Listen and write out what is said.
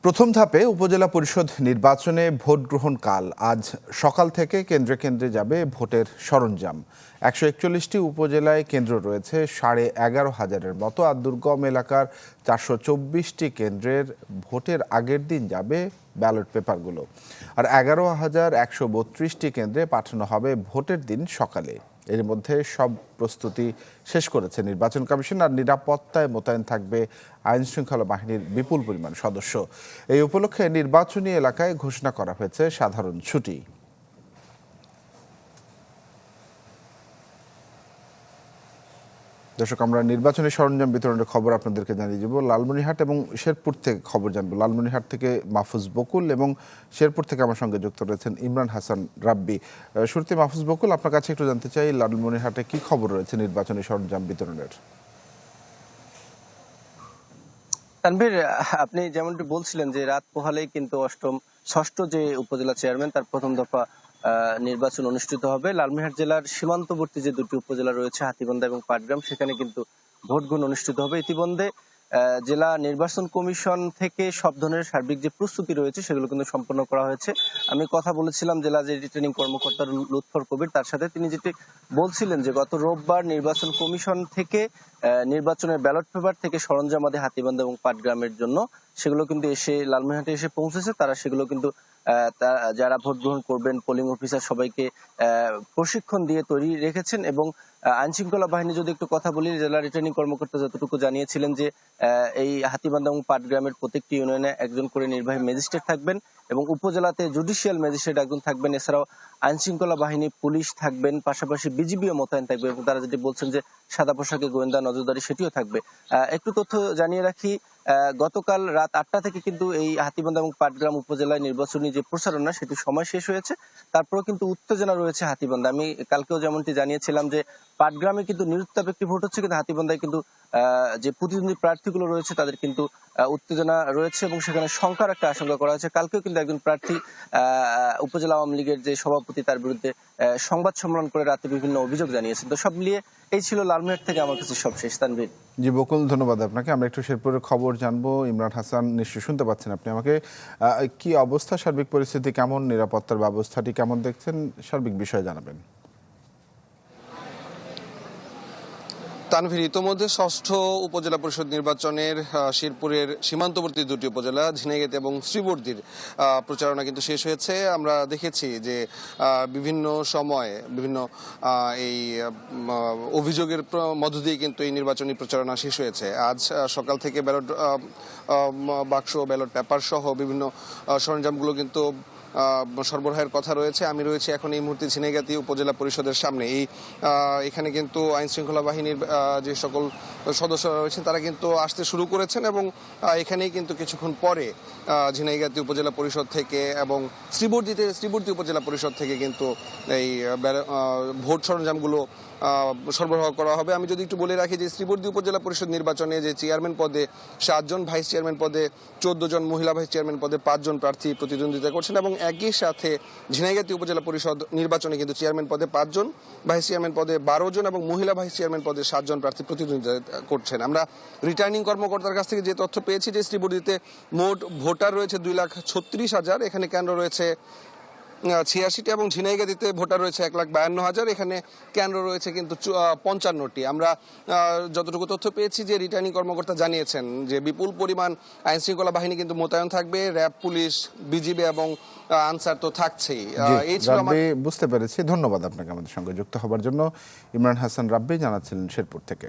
প্রথম ধাপে উপজেলা পরিষদ নির্বাচনে ভোট গ্রহণ কাল আজ সকাল থেকে কেন্দ্রে কেন্দ্রে যাবে ভোটের সরঞ্জাম। 141টি উপজেলায় কেন্দ্র রয়েছে 11,500-এর মতো, আর দুর্গম এলাকার 424টি কেন্দ্রের ভোটের আগের দিন যাবে ব্যালট পেপারগুলো, আর 11,132টি কেন্দ্রে পাঠানো হবে ভোটের দিন সকালে। এর মধ্যে সব প্রস্তুতি শেষ করেছে নির্বাচন কমিশন, আর নিরাপত্তায় মোতায়েন থাকবে আইনশৃঙ্খলা বাহিনীর বিপুল পরিমাণ সদস্য। এই উপলক্ষে নির্বাচনী এলাকায় ঘোষণা করা হয়েছে সাধারণ ছুটি। দর্শক, আমরা নির্বাচনী সরঞ্জাম বিতরণের খবর আপনাদেরকে জানিয়ে দেব। লালমনিরহাট এবং শেরপুর থেকে খবর জানবো। লালমনিরহাট থেকে মাহফুজ বকুল এবং শেরপুর থেকে আমার সঙ্গে যুক্ত রয়েছেন ইমরান হাসান রাব্বি। শুরুতে মাহফুজ বকুল, আপনার কাছে একটু জানতে চাই, লালমনিরহাটে কি খবর রয়েছে নির্বাচনী সরঞ্জাম বিতরণের? তানভীর, আপনি যেমনটি বলছিলেন যে রাত পোহালেই কিন্তু ষষ্ঠ যে উপজেলা চেয়ারম্যান তার প্রথম দফা নির্বাচন অনুষ্ঠিত হবে। লালমনিরহাট জেলার সীমান্তবর্তী যে দুটি উপজেলা রয়েছে হাতীবান্ধা এবং পাটগ্রাম, সেখানে কিন্তু ভোট গ্রহণ অনুষ্ঠিত হবে। ইতিমধ্যে জেলা নির্বাচন কমিশন থেকে সব ধরনের সার্বিক যে প্রস্তুতি রয়েছে সেগুলো কিন্তু সম্পন্ন করা হয়েছে। আমি কথা বলেছিলাম জেলা যে রিটার্নিং কর্মকর্তা লুৎফর কবির, তার সাথে তিনি যেটি বলছিলেন যে গত রোববার নির্বাচন কমিশন থেকে নির্বাচনের ব্যালট পেপার থেকে সরঞ্জাম আদি হাতীবান্ধা এবং পাটগ্রামের জন্য সেগুলো কিন্তু এসে লালমনিরহাটে এসে পৌঁছেছে। তারা সেগুলো কিন্তু যারা ভোট গ্রহণ করবেন পোলিং অফিসার সবাইকে প্রশিক্ষণ দিয়ে তৈরি রেখেছেন। এবং আইন শৃঙ্খলা বাহিনী যদি একটু কথা বলি, জেলা রিটার্নিং কর্মকর্তা যতটুকু জানিয়েছিলেন যে এই হাতীবান্ধা এবং পাটগ্রামের প্রত্যেকটি ইউনিয়নে একজন করে নির্বাহী ম্যাজিস্ট্রেট থাকবেন এবং উপজেলাতে জুডিশিয়াল ম্যাজিস্ট্রেট একজন থাকবেন। এছাড়াও আইন শৃঙ্খলা বাহিনী, পুলিশ থাকবেন, পাশাপাশি বিজিবিও মোতায়েন থাকবে এবং তারা যেটি বলছেন যে সাদা পোশাকে গোয়েন্দা নজরদারি সেটিও থাকবে। একটু তথ্য জানিয়ে রাখি, গতকাল রাত 8টা থেকে কিন্তু এই হাতীবান্ধা এবং পাটগ্রাম উপজেলায় নির্বাচনী যে প্রচারণা সেটি সময় শেষ হয়েছে। তারপরেও কিন্তু উত্তেজনা রয়েছে হাতীবান্ধা। আমি কালকেও যেমনটি জানিয়েছিলাম যে পাটগ্রামে কিন্তু নিরুত্তাপ একটি ভোট হচ্ছে, কিন্তু হাতীবান্ধায় কিন্তু যে প্রতিদ্বন্দ্বী প্রার্থীগুলো রয়েছে তাদের কিন্তু উত্তেজনা রয়েছে এবং সেখানে সংখ্যার একটা আশঙ্কা করা হয়েছে। কালকেও কিন্তু একজন প্রার্থী উপজেলা আওয়ামী লীগের যে সভাপতি তার বিরুদ্ধে সংবাদ সম্মেলন করে রাতে বিভিন্ন অভিযোগ জানিয়েছেন। তো সব মিলিয়ে এই ছিল লালমনিরহাট থেকে আমার কাছে সবশেষ। তানভীর। জি বকুল, ধন্যবাদ আপনাকে। আমরা একটু শেরপুরের খবর জানবো। ইমরান হাসান, নিশ্চয়ই শুনতে পাচ্ছেন আপনি আমাকে। কি অবস্থা, সার্বিক পরিস্থিতি কেমন, নিরাপত্তার ব্যবস্থাটি কেমন দেখছেন, সার্বিক বিষয়ে জানাবেন। তানভীর, ইতোমধ্যে ষষ্ঠ উপজেলা পরিষদ নির্বাচনের শেরপুরের সীমান্তবর্তী দুটি উপজেলা ঝিনাইগাতি এবং শ্রীবর্দীর প্রচারণা কিন্তু শেষ হয়েছে। আমরা দেখেছি যে বিভিন্ন সময়ে বিভিন্ন এই অভিযোগের মধ্য দিয়ে কিন্তু এই নির্বাচনী প্রচারণা শেষ হয়েছে। আজ সকাল থেকে ব্যালট বাক্স, ব্যালট পেপার সহ বিভিন্ন সরঞ্জামগুলো কিন্তু সরবরাহের কথা রয়েছে। আমি রয়েছে এখন এই মুহূর্তে ঝিনাইগাতি উপজেলা পরিষদের সামনে। এখানে কিন্তু আইন শৃঙ্খলা বাহিনীর যে সকল সদস্যরা রয়েছেন তারা কিন্তু আসতে শুরু করেছেন এবং এখানেই কিন্তু কিছুক্ষণ পরে ঝিনাইগাতি উপজেলা পরিষদ থেকে এবং শ্রীবর্দী উপজেলা পরিষদ থেকে কিন্তু এই ভোট সরঞ্জামগুলো সরবরাহ করা হবে। আমি যদি একটু বলে রাখি যে শ্রীবর্দী উপজেলা পরিষদ নির্বাচনে যে চেয়ারম্যান পদে 7 জন, ভাইস চেয়ারম্যান পদে 14 জন, মহিলা ভাইস চেয়ারম্যান পদে 5 জন প্রার্থী প্রতিদ্বন্দ্বিতা করছেন এবং একই সাথে ঝিনাইগাতি উপজেলা পরিষদ নির্বাচনে কিন্তু চেয়ারম্যান পদে 5 জন, ভাইস চেয়ারম্যান পদে 12 জন এবং মহিলা ভাইস চেয়ারম্যান পদে 7 জন প্রার্থী প্রতিদ্বন্দ্বিতা করছেন। আমরা রিটার্নিং কর্মকর্তার কাছ থেকে যে তথ্য পেয়েছি যে শ্রীবর্দীতে মোট ভোটার রয়েছে 2,36,000, এখানে কেন্দ্র রয়েছে 86টি এবং ঝিনাইগাতিতে ভোটার রয়েছে 1,52,000, এখানে কেন্দ্র রয়েছে কিন্তু 55টি। আমরা যতটুকু তথ্য পেয়েছি যে রিটার্নিং কর্মকর্তা জানিয়েছেন যে বিপুল পরিমাণ আইন শৃঙ্খলা বাহিনী কিন্তু মোতায়েন থাকবে, র্যাব, পুলিশ, বিজিবি এবং আনসার তো থাকছেই। এই ছিল আমার, বুঝতে পেরেছি। ধন্যবাদ আপনাকে আমাদের সঙ্গে যুক্ত হবার জন্য। ইমরান হাসান রাব্বি জানাচ্ছিলেন শেরপুর থেকে।